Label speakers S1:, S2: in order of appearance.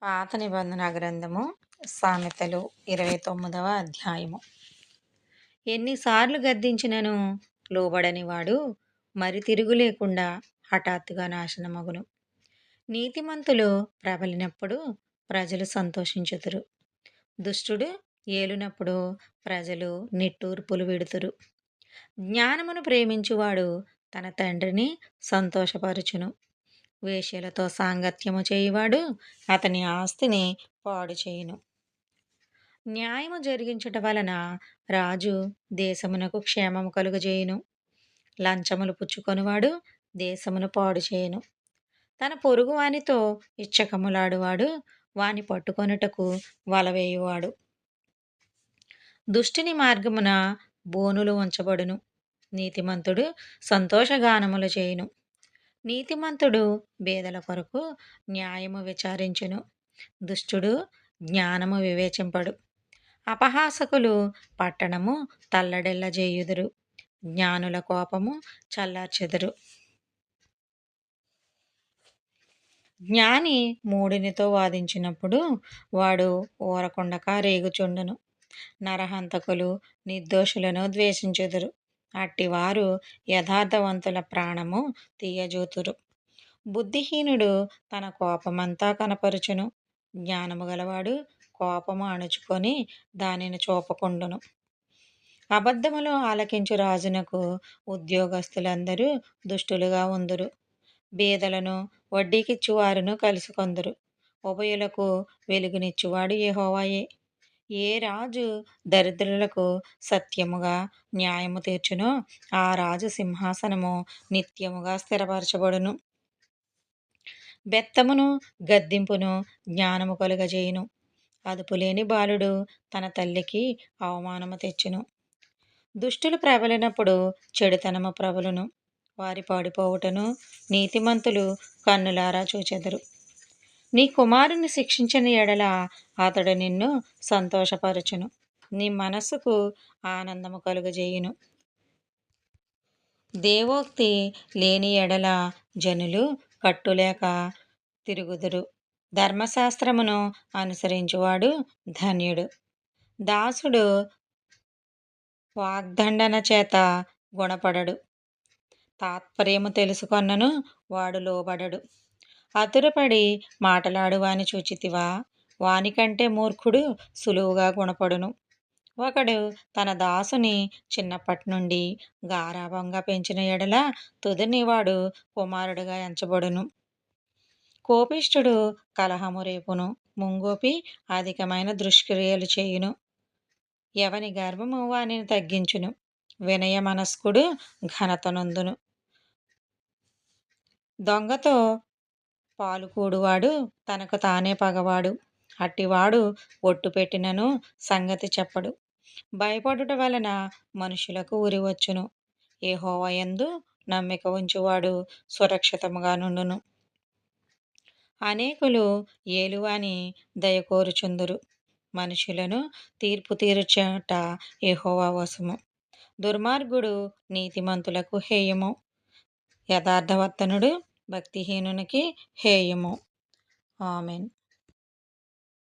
S1: పాత నిబంధన గ్రంథము సామెతలు 29వ అధ్యాయము. ఎన్నిసార్లు గద్దించినను లోబడని వాడు మరి తిరుగు లేకుండా హఠాత్తుగా నాశనమగును. నీతిమంతులు ప్రబలినప్పుడు ప్రజలు సంతోషించుదురు. దుష్టుడు ఏలునప్పుడు ప్రజలు నిట్టూర్పులు విడుతురు. జ్ఞానమును ప్రేమించువాడు తన తండ్రిని సంతోషపరచును. వేశ్యలతో సాంగత్యము చేయువాడు అతని ఆస్తిని పాడు చేయును. న్యాయము జరిగించుట వలన రాజు దేశమునకు క్షేమము కలుగజేయును. లంచములు పుచ్చుకొనివాడు దేశమును పాడు చేయును. తన పొరుగు వానితో ఇచ్చకములాడువాడు వాని పట్టుకొనుటకు వలవేయువాడు. దుష్టుని మార్గమున బోనులు ఉంచబడును. నీతిమంతుడు సంతోషగానములు చేయును. నీతిమంతుడు బేదల కొరకు న్యాయము విచారించును. దుష్టుడు జ్ఞానము వివేచింపడు. అపహాసకులు పట్టణము తల్లడెల్ల చేయుదురు. జ్ఞానుల కోపము చల్లార్చెదరు. జ్ఞాని మూఢునితో వాదించినప్పుడు వాడు ఊరకుండక రేగుచుండును. నరహంతకులు నిర్దోషులను ద్వేషించుదురు. అట్టివారు యథార్థవంతుల ప్రాణము తీయజూతురు. బుద్ధిహీనుడు తన కోపమంతా కనపరుచును. జ్ఞానము గలవాడు కోపము అణుచుకొని దానిని చూపకుండును. అబద్ధములో ఆలకించు రాజునకు ఉద్యోగస్తులందరూ దుష్టులుగా ఉందురు. బీదలను వడ్డీకిచ్చువారును కలుసుకొందురు. ఉభయులకు వెలుగునిచ్చువాడు యెహోవాయే. ఏ రాజు దరిద్రులకు సత్యముగా న్యాయము తీర్చునో ఆ రాజు సింహాసనము నిత్యముగా స్థిరపరచబడును. బెత్తమును గద్దింపును జ్ఞానము కలుగజేయును. అదుపులేని బాలుడు తన తల్లికి అవమానము తెచ్చును. దుష్టులు ప్రబలినప్పుడు చెడుతనము ప్రబలును. వారి పాడిపోవుటను నీతిమంతులు కన్నులారా చూచెదరు. నీ కుమారుని శిక్షించిన ఎడల అతడు నిన్ను సంతోషపరచును. నీ మనస్సుకు ఆనందము కలుగజేయును. దేవోక్తి లేని ఎడల జనులు కట్టులేక తిరుగుదురు. ధర్మశాస్త్రమును అనుసరించువాడు ధన్యుడు. దాసుడు వాగ్దండన చేత గుణపడడు. తాత్పర్యము తెలుసుకొన్నను వాడు లోబడడు. అతురపడి మాటలాడువాని చూచితివా? వానికంటే మూర్ఖుడు సులువుగా గుణపడును. ఒకడు తన దాసుని చిన్నప్పటి నుండి గారాబంగా పెంచిన ఎడల తుదని వాడు కుమారుడుగా ఎంచబడును. కోపిష్ఠుడు కలహము రేపును. ముంగోపి అధికమైన దుష్క్రియలు చేయును. ఎవని గర్వము వానిని తగ్గించును. వినయ మనస్కుడు ఘనత నొందును. దొంగతో పాలుకూడువాడు తనకు తానే పగవాడు. అట్టివాడు ఒట్టు పెట్టినను సంగతి చెప్పడు. భయపడుట వలన మనుషులకు ఉరి వచ్చును. యెహోవా యందు నమ్మిక ఉంచువాడు సురక్షితముగా నుండును. అనేకులు ఏలువాని దయకోరుచుందురు. మనుషులను తీర్పు తీర్చుట యెహోవా వశము. దుర్మార్గుడు నీతిమంతులకు హేయము. యథార్థవర్తనుడు భక్తిహీనునికి హేయము. ఆమేన్.